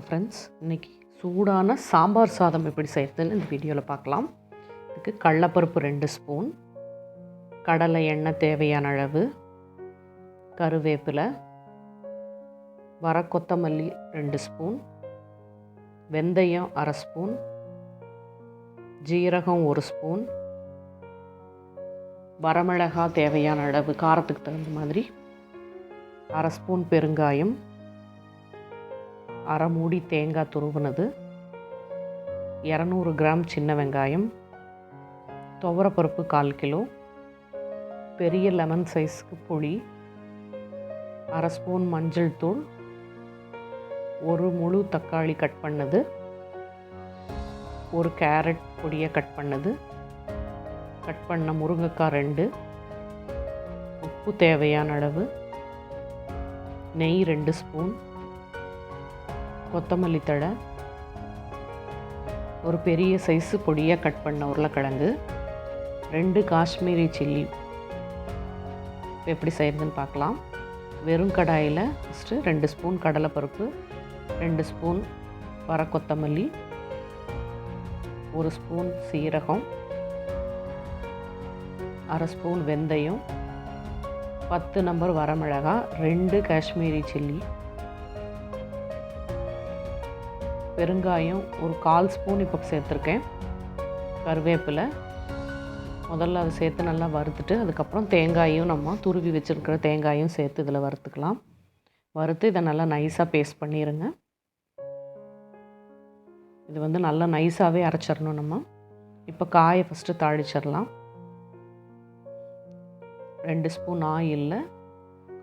Friends, இன்றைக்கி சூடான சாம்பார் சாதம் எப்படி செய்கிறதுன்னு இந்த வீடியோவில் பார்க்கலாம். இதுக்கு கடலைப்பருப்பு 2 ஸ்பூன், கடலை எண்ணெய் தேவையான அளவு, கருவேப்பிலை, வர கொத்தமல்லி 2 ஸ்பூன், வெந்தயம் 1/2 ஸ்பூன், ஜீரகம் 1 ஸ்பூன், வரமிளகாய் தேவையான அளவு காரத்துக்கு தகுந்த மாதிரி, 1/2 ஸ்பூன் பெருங்காயம், 1/2 மூடி தேங்காய் துருவினது, 200 கிராம் சின்ன வெங்காயம், துவரப்பருப்பு 1/4 கிலோ, பெரிய லெமன் சைஸ்க்கு புளி, 1/2 ஸ்பூன் மஞ்சள் தூள், 1 முழு தக்காளி கட் பண்ணது, 1 கேரட் பொடியை கட் பண்ணது, கட் பண்ண முருங்கைக்காய் 2, உப்பு தேவையான அளவு, நெய் 2 ஸ்பூன், கொத்தமல்லி தழை, ஒரு பெரிய சைஸு பொடியாக கட் பண்ண உருளைக்கிழங்கு, 2 காஷ்மீரி சில்லி. எப்படி செய்கிறதுன்னு பார்க்கலாம். வெறும் கடாயில் ஃபஸ்ட்டு 2 ஸ்பூன் கடலைப்பருப்பு, 2 ஸ்பூன் வர கொத்தமல்லி, 1 ஸ்பூன் சீரகம், 1/2 ஸ்பூன் வெந்தயம், 10 நம்பர் வரமிளகாய், 2 காஷ்மீரி சில்லி, பெருங்காயம் ஒரு 1/4 ஸ்பூன் இப்போ சேர்த்துருக்கேன், கருவேப்பிலை முதல்ல அதை சேர்த்து நல்லா வறுத்துட்டு அதுக்கப்புறம் தேங்காயும் நம்ம துருவி வச்சுருக்கிற தேங்காயும் சேர்த்து இதில் வறுத்துக்கலாம். வறுத்து இதை நல்லா நைஸாக பேஸ்ட் பண்ணிடுங்க. இது நல்லா நைஸாகவே அரைச்சிடணும் நம்ம. இப்போ காயை ஃபஸ்ட்டு தாளிச்சிடலாம். 2 ஸ்பூன் ஆயிலில்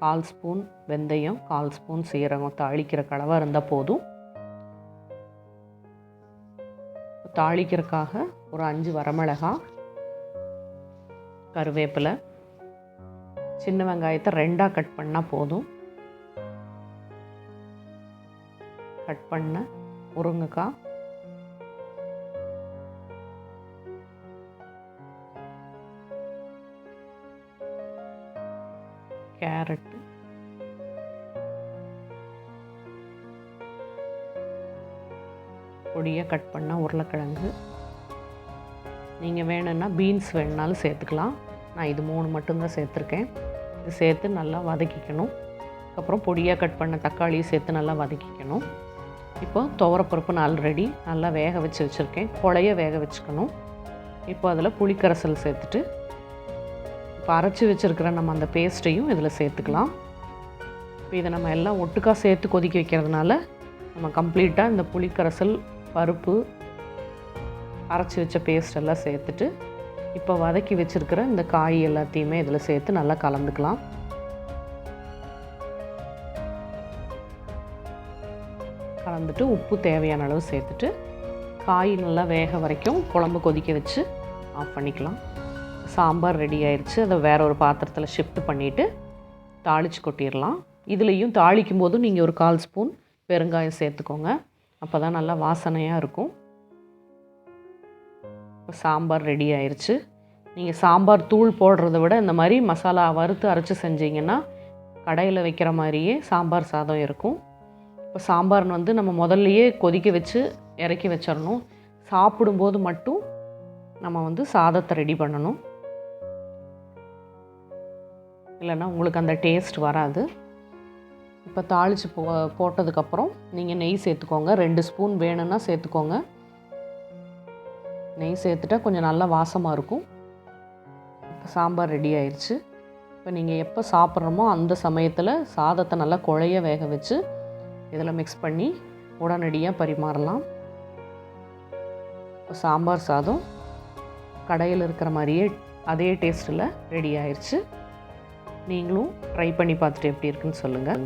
1/4 ஸ்பூன் வெந்தயம், 1/4 ஸ்பூன் சீரகம் தாளிக்கிற கலவை இருந்தால் போதும். தாளிக்கிறதுக்காக ஒரு 5 வரமிளகாய், கருவேப்பிலை, சின்ன வெங்காயத்தை 2ஆக கட் பண்ணால் போதும், கட் பண்ண முருங்கைக்காய், கேரட்டு, பொடியாக கட் பண்ணால் உருளைக்கிழங்கு, நீங்கள் வேணும்னா பீன்ஸ் வேணுனாலும் சேர்த்துக்கலாம். நான் இது 3 மட்டும்தான் சேர்த்துருக்கேன். இது சேர்த்து நல்லா வதக்கிக்கணும். அதுக்கப்புறம் பொடியாக கட் பண்ண தக்காளியை சேர்த்து நல்லா வதக்கிக்கணும். இப்போ துவரப்பருப்பு நான் ஆல்ரெடி நல்லா வேக வச்சு வச்சுருக்கேன். குழைய வேக வச்சுக்கணும். இப்போ அதில் புளிக்கரைசல் சேர்த்துட்டு இப்போ அரைச்சி வச்சுருக்கிற நம்ம அந்த பேஸ்ட்டையும் இதில் சேர்த்துக்கலாம். இப்போ இதை நம்ம எல்லாம் ஒட்டுக்காக சேர்த்து கொதிக்க வைக்கிறதுனால நம்ம கம்ப்ளீட்டாக இந்த புளிக்கரைசல், பருப்பு, அரைச்சி வச்ச பேஸ்ட் எல்லாம் சேர்த்துட்டு இப்போ வதக்கி வச்சுருக்கிற இந்த காய் எல்லாத்தையுமே இதில் சேர்த்து நல்லா கலந்துக்கலாம். கலந்துட்டு உப்பு தேவையான அளவு சேர்த்துட்டு காய் நல்லா வேக வரைக்கும் குழம்பு கொதிக்க வச்சு ஆஃப் பண்ணிக்கலாம். சாம்பார் ரெடி ஆயிடுச்சு. அதை வேறு ஒரு பாத்திரத்தில் ஷிஃப்ட் பண்ணிவிட்டு தாளித்து கொட்டிடலாம். இதுலேயும் தாளிக்கும் போது நீங்கள் ஒரு 1/4 ஸ்பூன் பெருங்காயம் சேர்த்துக்கோங்க. அப்போ தான் நல்லா வாசனையாக இருக்கும். இப்போ சாம்பார் ரெடி ஆயிடுச்சு. நீங்கள் சாம்பார் தூள் போடுறத விட இந்த மாதிரி மசாலா வறுத்து அரைச்சி செஞ்சிங்கன்னா கடையில் வைக்கிற மாதிரியே சாம்பார் சாதம் இருக்கும். இப்போ சாம்பார் நம்ம முதல்லையே கொதிக்க வச்சு இறக்கி வச்சிடணும். சாப்பிடும்போது மட்டும் நம்ம சாதத்தை ரெடி பண்ணணும். இல்லைன்னா உங்களுக்கு அந்த டேஸ்ட் வராது. இப்போ தாளித்து போட்டதுக்கப்புறம் நீங்கள் நெய் சேர்த்துக்கோங்க. 2 ஸ்பூன் வேணும்னா சேர்த்துக்கோங்க. நெய் சேர்த்துட்டா கொஞ்சம் நல்லா வாசமாக இருக்கும். இப்போ சாம்பார் ரெடி ஆயிடுச்சு. இப்போ நீங்கள் எப்போ சாப்பிட்றோமோ அந்த சமயத்தில் சாதத்தை நல்லா குழைய வேக வச்சு இதில் மிக்ஸ் பண்ணி உடனடியாக பரிமாறலாம். இப்போ சாம்பார் சாதம் கடையில் இருக்கிற மாதிரியே அதே டேஸ்ட்டில் ரெடி ஆயிடுச்சு. நீங்களும் ட்ரை பண்ணி பார்த்துட்டு எப்படி இருக்குன்னு சொல்லுங்கள்.